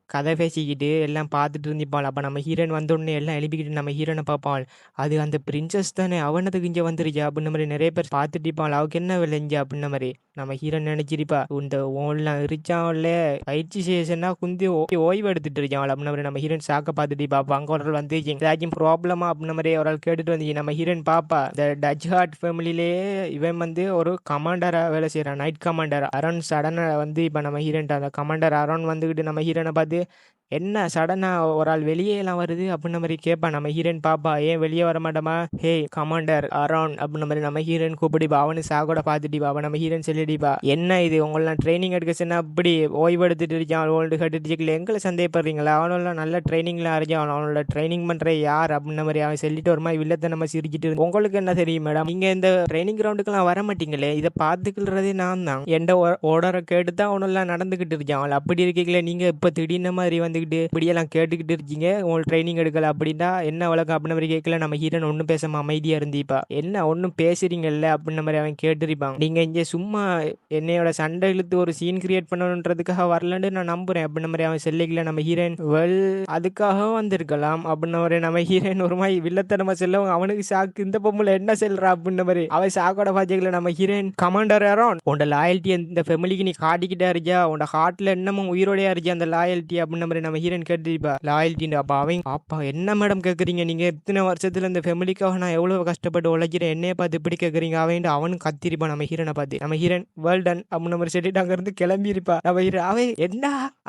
கதை பேசிக்கிட்டு எல்லாம் பார்த்துட்டு இருந்திப்பாள். அப்போ நம்ம ஹீரோயின் வந்தோடனே எல்லாம் எழுப்பிக்கிட்டு நம்ம ஹீரோனை பார்ப்பாள். அது அந்த பிரின்சஸ் தானே, அவனதுக்கு இங்கே வந்துருச்சா அப்படின்ற மாதிரி நிறைய பேர் பார்த்துட்டு இருப்பாள். அவளுக்கு என்ன விளைஞ்சா அப்படின்ற மாதிரி நம்ம ஹீரோயின் நினச்சிருப்பா. இந்த ஓன்லாம் இருச்சான்ல பயிற்சி சேஷன்னா குந்தி ஓய்வு எடுத்துட்டு இருக்காள் அப்படின்ற மாதிரி நம்ம ஹீரோயின் சாக்க பார்த்துட்டு இருப்பா. அப்போ அங்கே ஒரு வந்து ஏதாச்சும் ப்ராப்ளமா அப்படின்ற மாதிரி ஒரு ஆள் கேட்டுட்டு வந்துச்சு. நம்ம ஹீரோயின் பாப்பா, இந்த டச் ஹார்ட் ஃபேமிலியிலே இவன் வந்து ஒரு கமாண்டராக வேலை செய்கிறான், நைட் கமாண்டர் அரோன். சடனாக வந்து இப்போ நம்ம ஹீரோயின் அந்த கமாண்டர் அரோன் வந்துக்கிட்டு நம்ம ஹீரோனை பார்த்து, என்ன சடனாக ஒரு ஆள் வெளியே எல்லாம் வருது அப்படின்ற மாதிரி கேட்பா. நம்ம ஹீரோயின் பாப்பா, ஏன் வெளியே வர மாட்டோமா, ஹே கமாண்டர் அரோன் அப்படின்ற மாதிரி நம்ம ஹீரோயின் கூப்பிடிப்பா. அவனு சாகோட பார்த்துட்டிப்பா. அவன் நம்ம ஹீரோயின் சொல்லிடிப்பா, என்ன இது உங்களெலாம் ட்ரைனிங் எடுக்க சொன்னா அப்படி ஓய்வு எடுத்துட்டு இருக்கான் ஓல்டு கட்டுட்டு எங்களை சந்தேகப்படுறீங்களா, அவனெல்லாம் நல்ல ட்ரைனிங்லாம் இருக்கான், அவனோட ட்ரைனிங் பண்ணுற யார் அப்படின்ற மாதிரி அவன் சொல்லிட்டு ஒரு மாதிரி வில்லத்தை நம்ம சிரிச்சிட்டு இருந்து, உங்களுக்கு என்ன தெரியும் மேடம், நீங்கள் இந்த ட்ரைனிங் கிரவுண்டுக்கெல்லாம் வர மாட்டீங்களே, இதை பார்த்துக்கிறதே நான் தான், எந்த ஓர்டரை கேட்டு தான் அவனெல்லாம் நடந்துக்கிட்டு இருக்கான். அப்படி இருக்கீங்களே நீங்கள் இப்போ திடீர்னு மாதிரி வந்துக்கிட்டு இப்படியெல்லாம் கேட்டுக்கிட்டு இருக்கீங்க, உங்களுக்கு ட்ரைனிங் எடுக்கல அப்படின்னா என்ன வழக்கம் அப்படின்ற மாதிரி கேட்கல. நம்ம ஹீரோன் ஒன்றும் பேசாமல் அமைதியாக இருந்திப்பா. என்ன ஒன்றும் பேசுறீங்கல்ல அப்படின்ற மாதிரி அவன் கேட்டுருப்பான். நீங்கள் இங்கே சும்மா என்னையோட சண்டை இழுத்து ஒரு சீன் கிரியேட் பண்ணணுன்றதுக்காக வரலன்னு நான் நம்புகிறேன் அப்படின்ற மாதிரி அவன் சொல்லிக்கல. நம்ம ஹீரோயின் வெல் அதுக்காக வந்திருக்கலாம் அப்படின்ற மாதிரி நம்ம ஹீரோயின் ஒரு மாதிரி வில்லத்தனமா செல்லவும் அவனுக்கு சாக்கு, இந்த பொம்பளை என்ன செல்றா அப்படின்ற மாதிரி அவன் சாக்கோட பாஜைகளை நம்ம ஹீரோயின், கமாண்டர் யாரும் உன்னோட லாயல்ட்டி இந்த ஃபேமிலிக்கு நீ காட்டிக்கிட்டே இருக்கியா, உன்னோட ஹார்ட்ல என்னமும் உயிரோடையா இருக்கியா அந்த லாயல்ட்டி அப்படின்ற மாதிரி நம்ம ஹீரோயின் கேட்டுருப்பா. லாயல்ட்டின்னு அப்போ அவன் அப்பா என்ன மேடம் கேட்குறீங்க, நீங்கள் இத்தனை வருஷத்துல இந்த ஃபேமிலிக்காக நான் எவ்வளோ கஷ்டப்பட்டு உழைக்கிறேன், என்னைய பார்த்து இப்படி கேட்குறீங்க அவனுக்கு கத்திருப்பா. நம்ம ஹீரோனை பார்த்து நம்ம ஹீரோயின் வேல் டன் அப்படின்ற மாதிரி சொல்லிட்டு அங்கேருந்து கிளம்பியிருப்பா. நம்ம ஹீரோ அவன் என்ன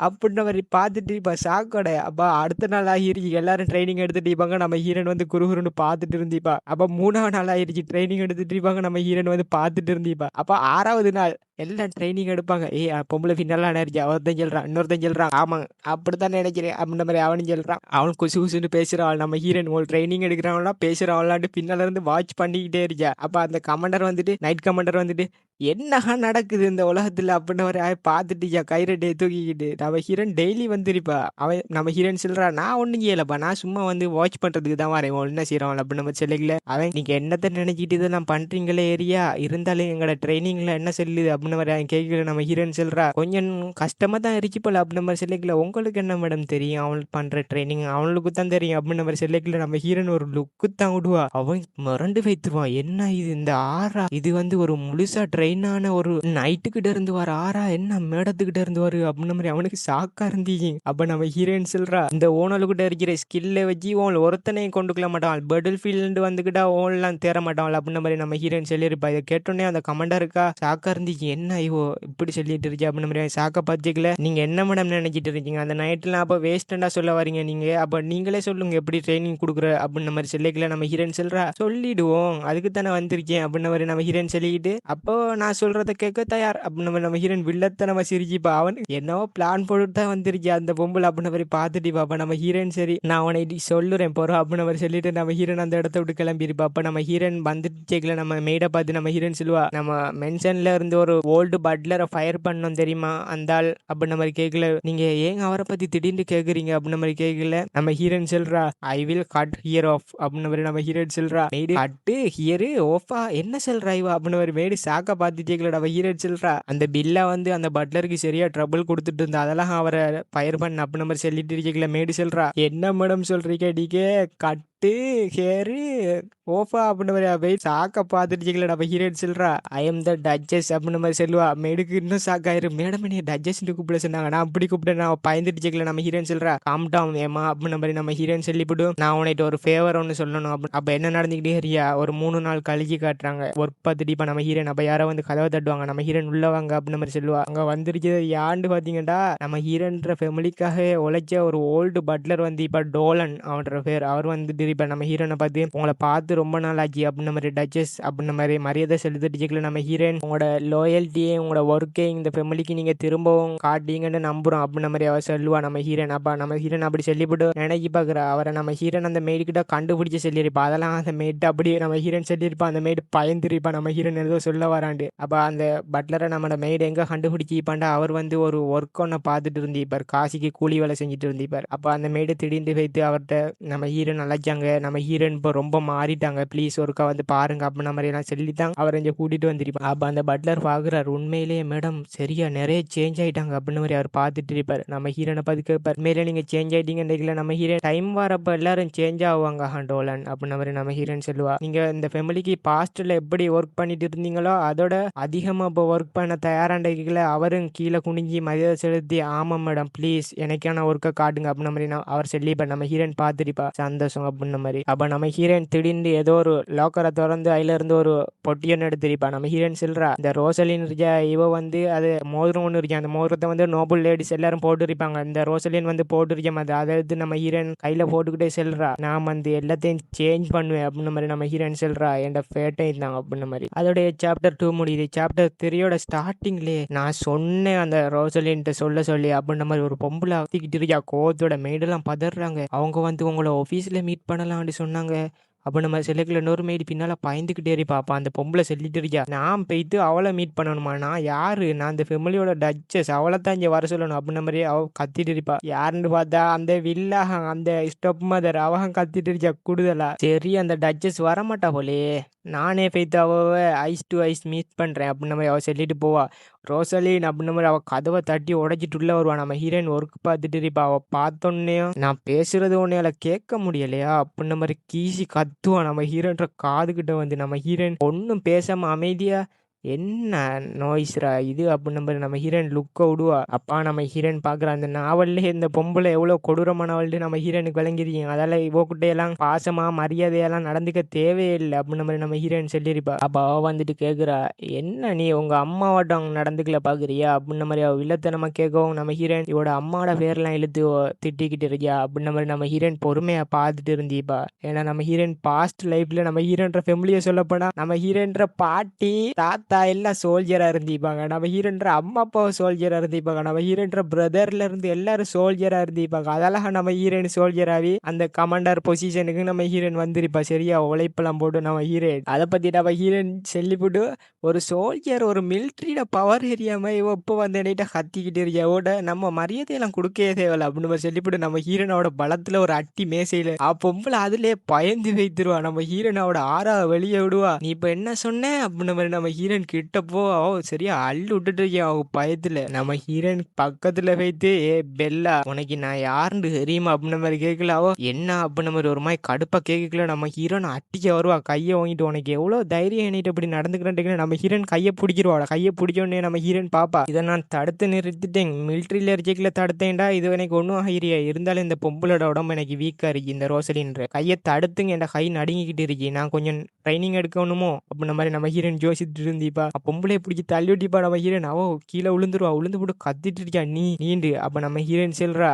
அப்படின்ற மாதிரி பார்த்துட்டு இருப்பா சாக்கோட. அப்போ அடுத்த நாள் ஆகிருச்சு, எல்லாரும் ட்ரைனிங் எடுத்துட்டு இருப்பாங்க. நம்ம ஹீரோயின் வந்து குறுகுறுன்னு பார்த்துட்டு இருந்திப்பா. அப்போ 3ஆவது நாள் ஆகிருச்சு, ட்ரைனிங் எடுத்துட்டு இருப்பாங்க. நம்ம ஹீரோயின் வந்து பார்த்துட்டு இருந்திப்பா. அப்போ 6வது நாள் எல்லாம் ட்ரைனிங் எடுப்பாங்க. பொம்பளை ஃபின்னெல்லாம் நினைச்சு ஒருத்தன் சொல்கிறான், இன்னொருத்தன் சொல்கிறான் ஆமாங்க அப்படித்தான் நினைக்கிறேன் அப்படின்ற மாதிரி அவனும் சொல்கிறான். அவன் குசு குசுன்னு பேசுகிறாள். நம்ம ஹீரோயின் ஒரு ட்ரைனிங் எடுக்கிறவங்களாம் பேசுகிறான்லான்ட்டு பின்னால இருந்து வாட்ச் பண்ணிக்கிட்டே இருக்கா. அப்போ அந்த கமாண்டர் வந்துட்டு நைட் கமாண்டர் வந்துட்டு என்னஹா நடக்குது இந்த உலகத்தில் அப்படின்ற மாதிரி அவன் பார்த்துட்டு கைரட்டே தூக்கிக்கிட்டு நம்ம ஹீரோயின் டெய்லி வந்துருப்பா. அவன் நம்ம ஹீரோயின் சொல்கிறா, நான் ஒன்றும் செய்யலப்பா, நான் சும்மா வந்து வாட்ச் பண்ணுறதுக்கு தான் வரேன், என்ன செய்கிறான் அப்படின்னு நம்ம சொல்லிக்கல. அவன் நீங்கள் என்னத்தை நினைச்சிட்டு இதெல்லாம் பண்ணுறீங்களே ஏரியா, இருந்தாலும் எங்களோட ட்ரைனிங்கில் என்ன சொல்லுது அப்படின்னு மாதிரி அவன் கேட்கல. நம்ம ஹீரோயின் சொல்கிறா, கொஞ்சம் கஷ்டமாக தான் இருக்கு போல அப்படின்ற மாதிரி சொல்லிக்கல. உங்களுக்கு என்ன மேடம் தெரியும், அவனுக்கு பண்ணுற ட்ரைனிங் அவனுக்கு தான் தெரியும் அப்படின்ற மாதிரி சொல்லிக்கல. நம்ம ஹீரோயின் ஒரு லுக்கு தான் விடுவா. அவன் மிரண்டு வைத்துருவான், என்ன இது இந்த ஆறா, இது வந்து ஒரு முழுசா ட்ரெயினான ஒரு நைட்டுக்கிட்ட இருந்து வர ஆறா, என்ன மேடத்துக்கிட்ட இருந்து வரு அப்படின்ற மாதிரி அவனுக்கு ஷாக்கா இருந்தீங்க. அப்ப நம்ம ஹீரோயின் சொல்றா, இந்த ஓனலுக்கிட்ட இருக்கிற ஸ்கில்லை வச்சு ஓன் ஒருத்தனையும் கொண்டுக்கல மாட்டான், பெட்டில் ஃபீல்டு வந்துக்கிட்டா ஓன்லாம் தேர மாட்டான் அப்படின்ற மாதிரி நம்ம ஹீரோயின் சொல்லியிருப்பா. இதை கேட்டோன்னே அந்த கமாண்டருக்கா ஷாக்கா இருந்துச்சு, என்ன ஐயோ இப்படி சொல்லிட்டு இருக்கீங்க அப்படின்னு மாதிரி சாக்க பார்த்துக்கல. நீங்க என்ன மேடம் நினைச்சிட்டு இருக்கீங்க அந்த நைட்லாம்? அப்போ வேஸ்டண்டா சொல்ல வரீங்க நீங்க? அப்ப நீங்களே சொல்லுங்க எப்படி ட்ரைனிங் கொடுக்குற அப்படின்ற மாதிரி சொல்லிக்கல. நம்ம ஹீரோயின் சொல்றா சொல்லிடுவோம் அதுக்கு தானே வந்திருக்கேன் அப்படின்ற மாதிரி நம்ம ஹீரோயின் சொல்லிக்கிட்டு, அப்போ நான் சொல்றத கேட்க தயார் அப்படின்ற மாதிரி நம்ம ஹீரோயின் வில்லத்தனமா சிரிச்சுப்பா. அவன் என்னவோ பிளான் போட்டு தான் வந்திருக்கேன் அந்த பொம்பளை அப்படின்ற மாதிரி பார்த்துட்டு பாப்பா நம்ம ஹீரோயின். சரி நான் உன்னை இப்படி சொல்லுறேன் போறோம் அப்படின்ற மாதிரி சொல்லிட்டு நம்ம ஹீரோயின் அந்த இடத்த விட்டு கிளம்பிருப்பா. அப்ப நம்ம ஹீரோயின் வந்துட்டு நம்ம மேடை பார்த்து நம்ம ஹீரோயின் சொல்லுவா, நம்ம மென்ஷன்ல இருந்து ஒரு ஓல்டு பட்லரை ஃபயர் பண்ணோம் தெரியுமா அந்த ஆள் அப்படின்ற மாதிரி கேட்கல. நீங்க ஏங்க அவரை பத்தி திடீர்னு கேக்குறீங்க அப்படின்ற மாதிரி கேட்கல. நம்ம ஹீரோயின் சொல்றா I will cut here off அப்படின்ற மாதிரி நம்ம ஹீரோயின் சொல்றா. மேடு கட்டு ஹியரு ஓஃபா என்ன சொல்றா இவா அப்படின்ற மாதிரி மேடு சாக்க பார்த்து கேட்கல. நம்ம ஹீரோயின் சொல்றா அந்த பில்லை வந்து அந்த பட்லருக்கு சரியா ட்ரபிள் கொடுத்துட்டு இருந்தா அதெல்லாம் அவரை ஃபயர் பண்ண அப்படின்ற மாதிரி சொல்லிட்டு இருக்கீங்களா. மேடு சொல்றா என்ன மேடம் சொல்றீங்க நீங்க? கட்டு ஹேரு ஓஃபா அப்படின்ற மாதிரி போய் சாக்க பார்த்துட்டு நம்ம ஹீரோயின் சொல்றா ஐ எம் த டச்சஸ் அப்படின்ற மாதிரி சொல்லுவா. மேடுக்கு இன்னும் சாக்காயிரு. மேடம் நீ டச்சஸ் கூப்பிட சொன்னாங்க நான் அப்படி கூப்பிட்டேன் நான் பயந்துட்டு நம்ம ஹீரோயின் சொல்றா காம் டவுன் ஏமா அப்படின்ற மாதிரி நம்ம ஹீரோயின் சொல்லிவிடும். நான் உன்கிட்ட ஒரு ஃபேவர் ஒன்று சொல்லணும் அப்ப என்ன நடந்துக்கிட்டே ஹரியா ஒரு 3 நாள் கழிச்சு காட்டுறாங்க ஒர்க் பார்த்துட்டு. இப்போ நம்ம ஹீரோயின் அப்போ யாரோ வந்து கதவை தட்டுவாங்க. நம்ம ஹீரோயின் உள்ளவாங்க அப்படின்ற மாதிரி சொல்லுவா. அங்கே வந்துருக்கிறது யாண்டு பார்த்தீங்கன்னா நம்ம ஹீரோன்ற ஃபேமிலிக்காக உழைச்ச ஒரு ஓல்டு பட்லர் வந்து இப்போ டோலன் அவன்ற பேர். அவர் வந்துட்டு இப்போ நம்ம ஹீரோனை பார்த்து உங்களை பார்த்து ரொம்ப நாள் ஆச்சு அப்படின்ற மாதிரி டச்சஸ் அப்படின்ற மாதிரி மரியாதை செலுத்திட்டு நம்ம ஹீரோயின் உங்களோட லோயல்ட்டியே உங்களோட ஒர்க்கே இந்த ஃபேமிலிக்கு நீங்க திரும்பவும் காட்டீங்கன்னு நம்புறோம் அப்படின்ற மாதிரி அவர் சொல்லுவா நம்ம ஹீரோன். அப்ப நம்ம ஹீரோன் அப்படி சொல்லிவிட்டு நினைக்கி பார்க்குறா அவரை நம்ம ஹீரோன் அந்த மேடு கிட்ட கண்டுபிடிச்சு சொல்லியிருப்பா. அதெல்லாம் அந்த மேட்டு அப்படி நம்ம ஹீரோன் சொல்லியிருப்பா. அந்த மேடு பயந்துருப்பா நம்ம ஹீரோன் ஏதோ சொல்ல வராண்டு. அப்ப அந்த பட்லரை நம்ம மேடு எங்க கண்டுபிடிச்சிப்பாண்டா அவர் வந்து ஒரு ஒர்க் ஒன்ன பார்த்துட்டு இருந்திப்பார். காசிக்கு கூலி வேலை செஞ்சுட்டு இருந்திப்பார். அப்ப அந்த மேடு திடீர்னு வைத்து அவர்கிட்ட நம்ம ஹீரோன் அழைச்சாங்க. நம்ம ஹீரோயின் இப்போ ரொம்ப மாறிட்டாங்க ப்ளீஸ் ஒருக்கா வந்து பாருங்க அப்படின்ற மாதிரி எல்லாம் சொல்லிட்டாங்க. அவர் இங்கே கூட்டிட்டு வந்திருப்பார். அப்போ அந்த பட்லர் பார்க்குறாரு உண்மையிலேயே மேடம் சரியா நிறைய சேஞ்ச் ஆயிட்டாங்க அப்படின்னு மாதிரி அவர் பார்த்துட்டு இருப்பார். நம்ம ஹீரோனை பார்த்து கேட்பார் உண்மையிலே நீங்க சேஞ்ச் ஆயிட்டீங்கன்னு. நம்ம ஹீரோயின் டைம் வரப்ப எல்லாரும் சேஞ்ச் ஆவாங்க டோலன் அப்படின்ற மாதிரி நம்ம ஹீரோயின் சொல்லுவா. நீங்க இந்த ஃபேமிலிக்கு பாஸ்ட்ல எப்படி ஒர்க் பண்ணிட்டு இருந்தீங்களோ அதோட அதிகமா இப்போ ஒர்க் பண்ண தயாராண்டிக்கல. அவரும் கீழே குனிஞ்சி மரியாதை செலுத்தி ஆமா மேடம் ப்ளீஸ் எனக்கான ஒர்க்கை காட்டுங்க அப்படின்ற மாதிரி அவர் சொல்லிப்பார். நம்ம ஹீரோயின் பார்த்துருப்பா சந்தோஷம் அப்படின்ற மாதிரி. அப்ப நம்ம ஹீரோயின் திடீர்னு ஏதோ ஒரு லாக்கரை திறந்து அதுல இருந்து ஒரு பொட்டியொன்னு எடுத்திருப்பா. நம்ம ஹீரோயின் சொல்றா இந்த ரோசலின் இருக்கா இவ வந்து அது மோதிரம் ஒன்று இருக்கா அந்த மோதிரத்தை வந்து நோபல் லேடிஸ் எல்லாரும் போட்டுருப்பாங்க. இந்த ரோசலின் வந்து போட்டுருக்கேன் அதை எடுத்து நம்ம ஹீரோயின் கையில போட்டுக்கிட்டே செல்றா நான் வந்து எல்லாத்தையும் சேஞ்ச் பண்ணுவேன் அப்படின்ற மாதிரி நம்ம ஹீரோயின் சொல்றா என் ஃபேட்டை இருந்தாங்க அப்படின்ற மாதிரி. அதோடைய சாப்டர் 2 முடியுது. சாப்டர் 3யோட ஸ்டார்டிங்லேயே நான் சொன்னேன் அந்த ரோசலின்ட்டு சொல்ல சொல்லி அப்படின்ற மாதிரி ஒரு பொம்பளை அத்திக்கிட்டு இருக்கா கோவத்தோட மேடெல்லாம் பதறாங்க. அவங்க வந்து உங்களை ஆஃபீஸில் மீட் பண்ணலாம் சொன்னாங்க அப்போ நம்ம செல்லக்கில் இன்னொரு மேடி பின்னால் பயந்துக்கிட்டே இருப்பாப்பா. அந்த பொம்பளை சொல்லிட்டு இருக்கியா நான் போயிட்டு அவளை மீட் பண்ணணுமா? நான் யாரு? நான் அந்த ஃபெமிலியோட டச்சஸ் அவளை தான் இங்கே வர சொல்லணும் அப்படின்ற மாதிரி அவ கத்திட்டு இருப்பா. யாருன்னு பார்த்தா அந்த வில்லா அந்த ஸ்டெப் மதர் அவன் கத்திட்டு இருக்கா கூடுதலா. சரி அந்த டச்சஸ் வரமாட்டா போலே நானே போய்த்து அவ ஐஸ் டு ஐஸ் மீட் பண்ணுறேன் அப்படின்ற மாதிரி அவள் சொல்லிட்டு போவா. ரோசலின் அப்படின்ற மாதிரி அவள் கதவை தட்டி உடைச்சிட்டு உள்ள வருவா. நம்ம ஹீரோயின் ஒர்க் பார்த்துட்டு இருப்பா. அவள் பார்த்தோன்னையும் நான் பேசுறது ஒன்னே கேட்க முடியலையா அப்படின்ற மாதிரி கீசி கத்துவா. நம்ம ஹீரோன்ற காதுகிட்ட வந்து நம்ம ஹீரோயின் ஒன்றும் பேசாம அமைதியா என்ன நோய்ஸ்ரா இது அப்படின்ற மாதிரி நம்ம ஹீரோயின் லுக்க விடுவா. அப்பா நம்ம ஹீரோயின் பாக்குற அந்த நாவல்ல இந்த பொம்பளை எவ்வளவு கொடூரமானவள்ட்டு நம்ம ஹீரோயினுக்கு விளங்கிருக்கீங்க. அதெல்லாம் இவகிட்ட எல்லாம் பாசமா மரியாதையெல்லாம் நடந்துக்க தேவையில்லை அப்படின்ற மாதிரி நம்ம ஹீரோயின் சொல்லியிருப்பா. அப்ப அவ வந்துட்டு கேக்குறா என்ன நீ உங்க அம்மாவோட அவங்க நடந்துக்கல பாக்குறியா அப்படின்ற மாதிரி அவ வில்லத்தனமா கேட்கவும் நம்ம ஹீரோயின் இவோட அம்மாவோட பேர்லாம் இழுத்து திட்டிக்கிட்டு இருக்கியா அப்படின்ற மாதிரி நம்ம ஹீரோயின் பொறுமையா பார்த்துட்டு இருந்தீப்பா. ஏன்னா நம்ம ஹீரோயின் பாஸ்ட் லைஃப்ல நம்ம ஹீரோன்ற ஃபேமிலியை சொல்லப்போனா நம்ம ஹீரோன்ற பாட்டி தாத்தா எல்லாம் சோல்ஜரா இருந்திப்பாங்க. நம்ம ஹீரோன்ற அம்மா அப்பாவும் சோல்ஜரா இருந்திப்பாங்க. நம்ம ஹீரோன்ற பிரதர்ல இருந்து எல்லாரும் சோல்ஜரா இருந்திப்பாங்க. அதெல்லாம் நம்ம ஹீரோயின் சோல்ஜராவி அந்த கமாண்டர் பொசிஷனுக்கு நம்ம ஹீரோயின் வந்திருப்பா. சரியா உழைப்பெல்லாம் போட்டு நம்ம ஹீரோயின் அதை பத்தி நம்ம ஹீரோயின் சொல்லிவிட்டு ஒரு சோல்ஜர் ஒரு மிலிட்ரியில பவர் ஏரியாம இவ இப்போ வந்து என்கிட்ட கத்திக்கிட்டு இருக்கியாவோட நம்ம மரியாதையெல்லாம் கொடுக்கவே தேவையில்ல அப்படின்னு சொல்லிவிட்டு நம்ம ஹீரோனோட பலத்துல ஒரு அட்டி மேசையில பொம்பளை அதுலயே பயந்து வைத்துருவா. நம்ம ஹீரோனோட ஆறா வெளியே விடுவா. நீ இப்ப என்ன சொன்ன அப்படின்ற மாதிரி நம்ம ஹீரோயின் கிட்டப்போ சரியா அள்ளு விட்டுட்டு இருக்கேன் அவ பயத்துல. நம்ம ஹீரோயின் பக்கத்துல வைத்து ஏ பெல்லா உனக்கு நான் யாருன்னு தெரியுமா அப்படின்ற மாதிரி கேட்கல. என்ன அப்படின்ற மாதிரி ஒரு மாதிரி கடுப்பா கேட்கல. நம்ம ஹீரோன் அட்டிக்க வருவா கையை வாங்கிட்டு உனக்கு எவ்வளவு தைரியம் என்கிட்ட இப்படி நடந்துக்கிறேன். நம்ம ஹீரோயின் கையை பிடிக்கிறவாட கையை பிடிச்ச உடனே நம்ம ஹீரோயின் பாப்பா இதை நான் தடுத்து நிறுத்திட்டேன் மிலிட்ரியில இருக்கல தடுத்தேன்டா இது எனக்கு ஒன்றும் ஆகிரியா இருந்தாலும் இந்த பொம்பளோட உடம்பு எனக்கு வீக்கா இருக்கு இந்த ரோசலின்ற கையை தடுத்துங்க என் கை நடுங்கிக்கிட்டு இருக்கு நான் கொஞ்சம் ட்ரைனிங் எடுக்கணுமோ அப்படின்ற மாதிரி நம்ம ஹீரோயின் யோசிச்சுட்டு இருந்தீ. பேதிப்பா பொம்பளை பிடிச்சி தள்ளி விட்டிப்பா நம்ம ஹீரோயின். அவ கீழே விழுந்துருவா. விழுந்து போட்டு கத்திட்டு இருக்கா நீண்டு. அப்ப நம்ம ஹீரோயின் சொல்றா,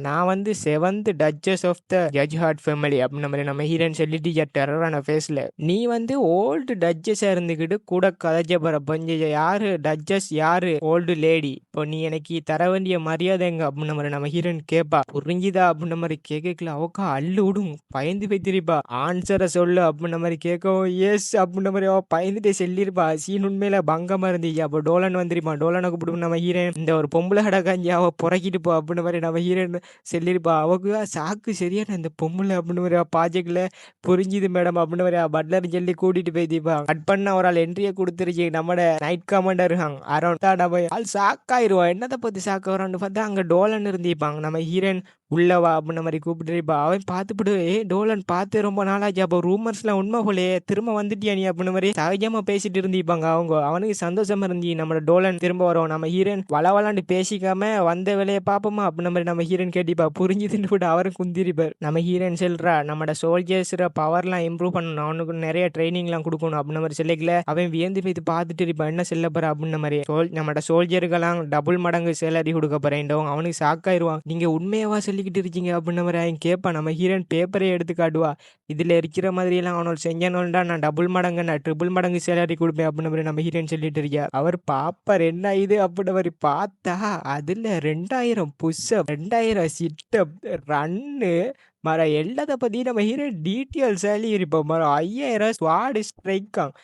நான் வந்து 7th duchess of the judge Hart family அப்படின்னு நம்ம ஹீரோயின் சொல்லிட்டு டெரரான ஃபேஸ்ல. நீ வந்து ஓல்டு டச்சஸா இருந்துக்கிட்டு கூட கதைச்ச போற பஞ்ச யாரு டச்சஸ் யாரு ஓல்டு லேடி. இப்போ நீ எனக்கு தர வேண்டிய மரியாதை எங்க அப்படின்னு நம்ம ஹீரோயின் கேப்பா. புரிஞ்சுதா அப்படின்ன மாதிரி கேட்கல. அவக்கா அள்ளு விடும் பயந்து போய்த்திருப்பா. ஆன்சரை சொல்லு அப்படின்ன மாதிரி கேட்கவும் எஸ் அப்படின்ன மாதிரி அவ பயந்துட்டே சொல்லியிருப்பா. சீன் உண்மையில பங்கமா இருந்துச்சு. அப்போ டோலன் வந்துருப்பான். டோலனை கூப்பிட்டு நம்ம ஹீரோயின் இந்த ஒரு பொம்பளை கடை காஞ்சி அவ புறக்கிட்டு போ அப்படின்ன மாதிரி நம்ம ஹீரோயின் சொல்லியிருப்பா. அவக்கு சாக்கு சரியான இந்த பொம்பளை அப்படின்னு மாதிரி பாஜெக்ட்ல புரிஞ்சுது மேடம் அப்படின்னு மாதிரி பட்லர் சொல்லி கூட்டிட்டு போய்த்திப்பா. கட் பண்ண ஒரு ஆள் என்ட்ரியை கொடுத்துருச்சு. நம்ம நைட் கமாண்டர் இருக்காங்க அரௌண்ட் நம்ம ஆள் சாக்காயிருவா. என்னத்தை பத்தி சாக்க வரான்னு பார்த்தா அங்க டோலன் இருந்திருப்பாங்க. நம்ம ஹீரோயின் உள்ளவா அப்படின்ன மாதிரி கூப்பிட்டுருப்பா. அவன் பார்த்துப்பிடு டோலன் பார்த்து ரொம்ப நாளாச்சு. அப்போ ரூமர்ஸ்லாம் உண்மை போலே திரும்ப வந்துட்டியா நீ அப்படின்ன மாதிரி சகஜமா பேசிட்டு இருந்திருப்பாங்க. அவனுக்கு சந்தோஷமா இருந்தி நம்ம டோலன் திரும்ப வரும். நம்ம ஹீரோயின் வளவலாண்டு பேசிக்காம வந்த வேலையை பார்ப்போமா அப்படின்ன மாதிரி நம்ம ஹீரோயின் கேட்டிப்பா. புரிஞ்சுதுன்னு போட்டு அவரும் குந்திருப்பார். நம்ம ஹீரோயின் சொல்றா நம்மளோட சோல்ஜர்ஸ் பவர்லாம் இம்ப்ரூவ் பண்ணணும், அவனுக்கு நிறைய ட்ரைனிங்லாம் கொடுக்கணும் அப்படின்ன மாதிரி சொல்லிக்கல. அவன் வியந்து போய் பார்த்துட்டு இருப்பான் என்ன செல்ல போற அப்படின்ன மாதிரி. நம்மளோட சோல்ஜருக்கெல்லாம் டபுள் மடங்கு சேலரி கொடுக்க போறேன். அவனுக்கு ஷாக்காயிருவான். நீங்க உண்மையாவா சொல்லிக்கிட்டு இருக்கீங்க அப்படின்ன மாதிரி அவன் கேட்பான். நம்ம ஹீரோயின் பேப்பரே எடுத்து காட்டுவா. இதுல இருக்கிற மாதிரி எல்லாம் அவனோட செஞ்சனோண்டா நான் டபுள் மடங்கு நான் ட்ரிபிள் மடங்கு சேலரி கொடுப்பேன் அப்படின்ன மாதிரி நம்ம ஹீரோயின் சொல்லிட்டு இருக்கியா. அவர் பாப்பார் என்ன இது அப்படின்ன மாதிரி பார்த்தா அதுல 2000 புஷ்அப் 2000 சிட்டப் ரன்னு மர எல்லாத்த பத்தி நம்ம ஹீரோயின் டீட்டெயில்ஸ் இருப்போம். மரம் 5000 ஸ்வாட் ஸ்ட்ரைக்காம்.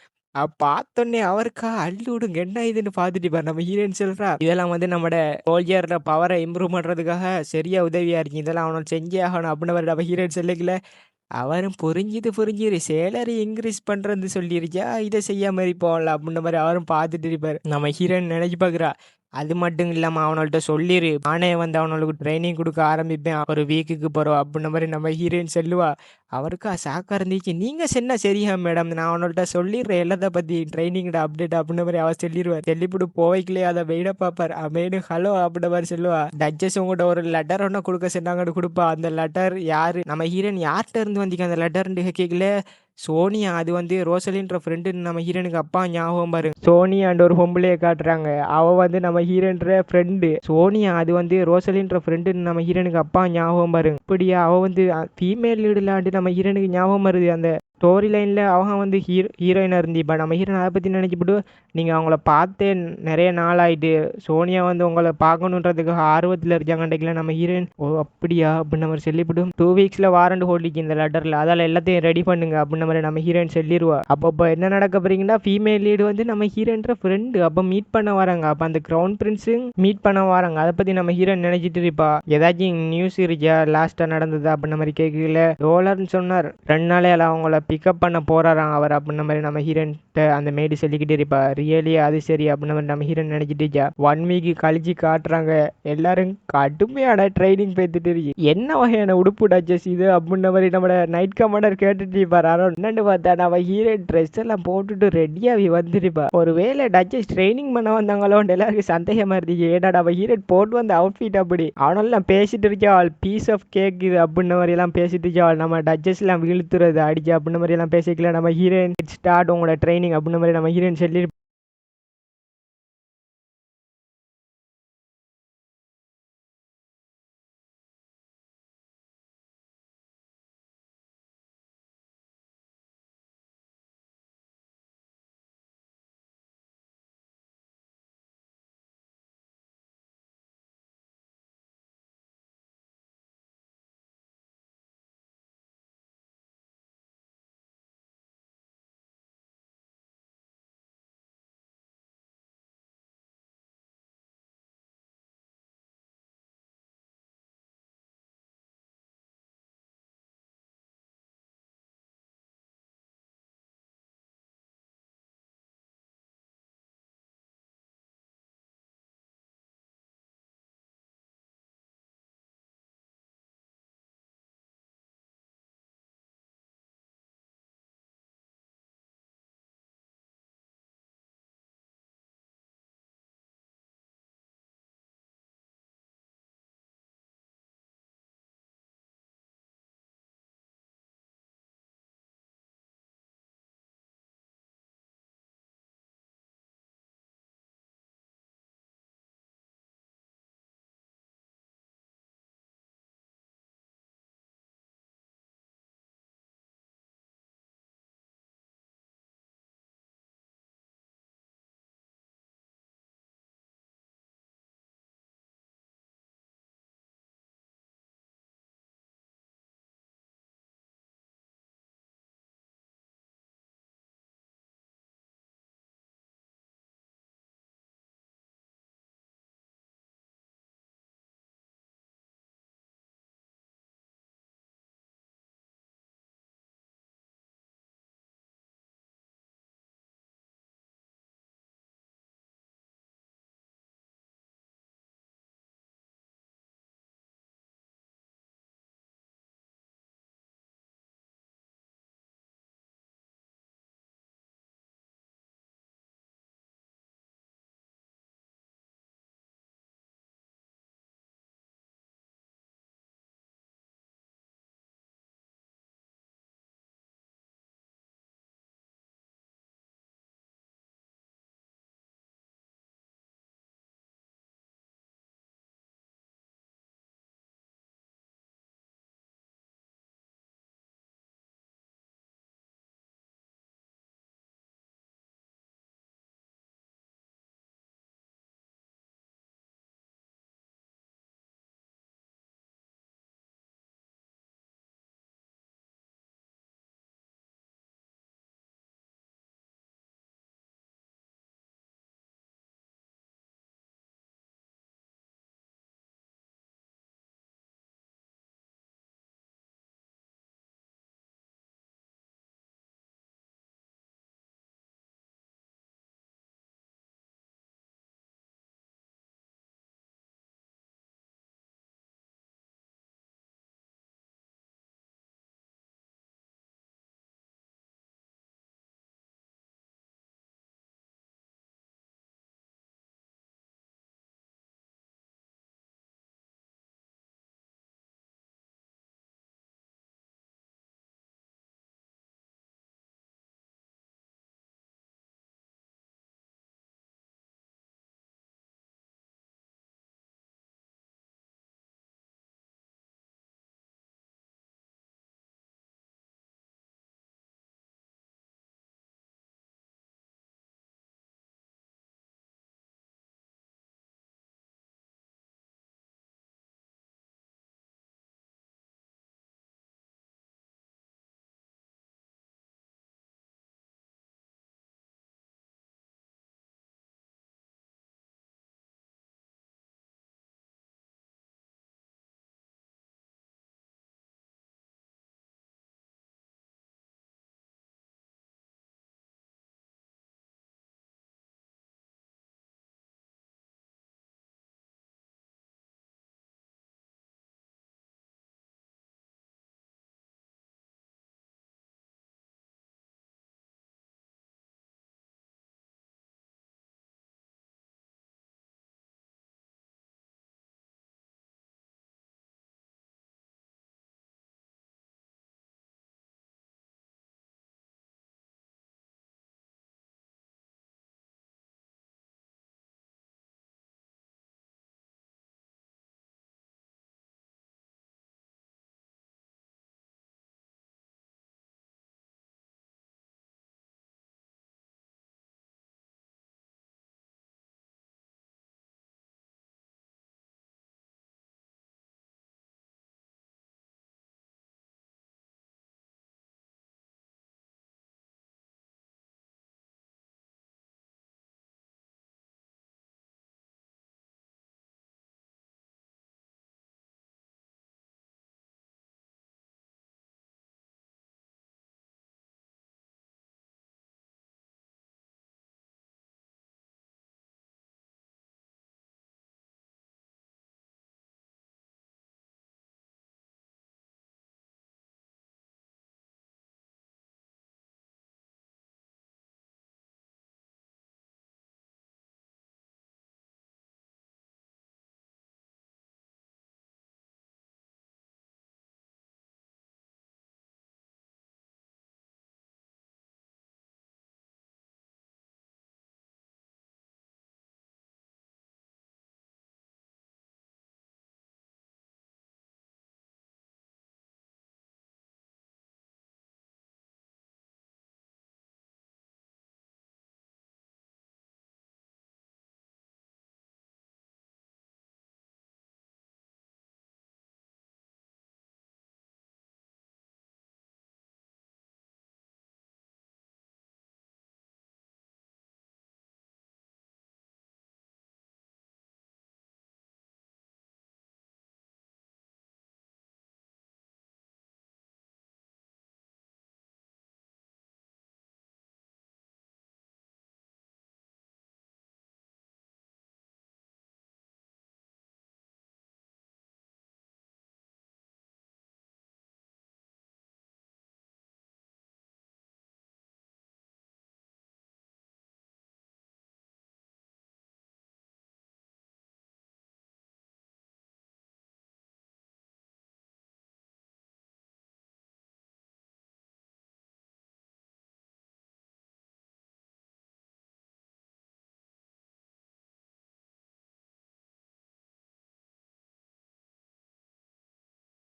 பார்த்தோன்னே அவருக்கா அள்ளி விடுங்க என்ன இதுன்னு பார்த்துட்டு பாரு. நம்ம ஹீரோயின் சொல்றா இதெல்லாம் வந்து நம்மட சோல்ஜர் பவரை இம்ப்ரூவ் பண்றதுக்காக சரியா உதவியா இருக்கு, இதெல்லாம் அவனோட செஞ்சே ஆகணும் அப்படின்னு நம்ம ஹீரோயின் சொல்லிக்கல. அவரும் புரிஞ்சுது சேலரி இன்க்ரீஸ் பண்றது சொல்லிருச்சா இதை செய்யாம இருப்போம்ல அப்படின்ற மாதிரி அவரும் பார்த்துட்டு இருப்பாரு. நம்ம ஹீரோயின் நினைச்சு பாக்குறா. அது மட்டும் இல்லாம அவனோட சொல்லிரு நானே வந்து அவனுக்கு ட்ரைனிங் கொடுக்க ஆரம்பிப்பேன் ஒரு வீக்குக்கு போறோம் அப்படின்ற மாதிரி நம்ம ஹீரோயின் சொல்லுவா. அவருக்கா சாக்கா இருந்துச்சு. நீங்க சொன்ன சரியா மேடம், நான் அவனோட சொல்லிடுறேன் எல்லாத்த பத்தி ட்ரைனிங் அப்டேட் அப்படின்ற மாதிரி அவ சொல்லிடுவார். சொல்லிவிட்டு போவைக்கலே அதை வெயிட பார்ப்பார். மேடு ஹலோ அப்படின்ற மாதிரி சொல்லுவா. டச்சஸ் உங்கள்கிட்ட ஒரு லெட்டர் ஒன்று கொடுக்க சொன்னாங்கன்னு கொடுப்பா. அந்த லெட்டர் யாரு நம்ம ஹீரோயின் யார்கிட்ட இருந்து வந்தீங்க அந்த லெட்டர்ன்னு கேட்கல. சோனியா அது வந்து ரோசலின்ற ஃப்ரெண்டுன்னு நம்ம ஹீரோனுக்கு அப்பா ஞாபகம் பாருங்க. சோனியான்ற ஒரு பொம்பளையை காட்டுறாங்க. அவ வந்து நம்ம ஹீரோன்ற ஃப்ரெண்டு. சோனியா அது வந்து ரோசலின்ற ஃப்ரெண்டுன்னு நம்ம ஹீரோனுக்கு அப்பா ஞாபகம் பாருங்க. இப்படியா அவ வந்து ஃபீமேல் லீடுலாண்டு நம்ம ஹீரோனுக்கு ஞாபகம் வருது. அந்த ஸ்டோரி லைனில் அவங்க வந்து ஹீரோயினாக இருந்திப்பா. நம்ம ஹீரோயின் அதை பற்றி நினச்சிப்பிட்டு நீங்கள் அவங்கள பார்த்தே நிறைய நாள் ஆகிட்டு சோனியா வந்து உங்களை பார்க்கணுன்றதுக்காக ஆர்வத்தில் இருக்காங்கன்றீங்களா நம்ம ஹீரோயின். ஓ அப்படியா அப்படின்னு மாதிரி சொல்லிவிடும். 2 வீக்ஸில் வாரண்ட் ஹோல்டிக்கு இந்த லெட்டரில் அதால் எல்லாத்தையும் ரெடி பண்ணுங்க அப்படின்ற மாதிரி நம்ம ஹீரோயின் சொல்லிடுவா. அப்போ என்ன நடக்க போறீங்கன்னா ஃபீமேல் லீடு வந்து நம்ம ஹீரோயின்ற ஃப்ரெண்டு அப்போ மீட் பண்ண வராங்க. அப்போ அந்த கிரவுன் பிரின்ஸும் மீட் பண்ண வராங்க. அதை பற்றி நம்ம ஹீரோயின் நினச்சிட்டு இருப்பா. ஏதாச்சும் நியூஸ் இருக்கா லாஸ்ட்டாக நடந்தது அப்படின்ற மாதிரி கேட்கல. டோலர்னு சொன்னார் 2 நாளே அவங்கள பிக்கப் பண்ண போறாராம் அவர் அப்படின்ற மாதிரி நம்ம ஹீரோயின்ட்ட அந்த மேடி சொல்லிக்கிட்டே இருப்பா. ரியலி அது சரி அப்படின்ற மாதிரி நம்ம ஹீரோயின் நினைச்சிட்டு 1 வீக் கழிச்சு காட்டுறாங்க. எல்லாரும் கடுமையான ட்ரைனிங் பேத்துட்டு இருக்கு. என்ன வகையான உடுப்பு டச்சஸ் இது அப்படின்ற மாதிரி நம்ம நைட் கமாண்டர் கேட்டுட்டு இருப்பார். என்னன்னு பார்த்தா நம்ம ஹீரோயின் ட்ரெஸ் எல்லாம் போட்டுட்டு ரெடியாகி வந்துருப்பா. ஒருவேளை டச்சஸ் ட்ரைனிங் பண்ண வந்தாங்களோன்னு எல்லாருக்கும் சந்தேகமா இருந்துச்சு. ஏடா நம்ம ஹீரோயின் போட்டு வந்த அவுட்ஃபிட் அப்படி அவனெல்லாம் பேசிட்டு இருக்கா. பீஸ் ஆஃப் கேக் இது அப்படின்ற மாதிரி எல்லாம் பேசிட்டு இருக்கா. நம்ம டச்சஸ் எல்லாம் வீழ்த்துறது அடிச்சு அப்படின்ற மாதிரி எல்லாம் பேசிக்கல. நம்ம ஹீரோயின் ஸ்டார்ட் உங்களோட ட்ரைனிங் அப்படின்ற மாதிரி நம்ம ஹீரோயின் சொல்லி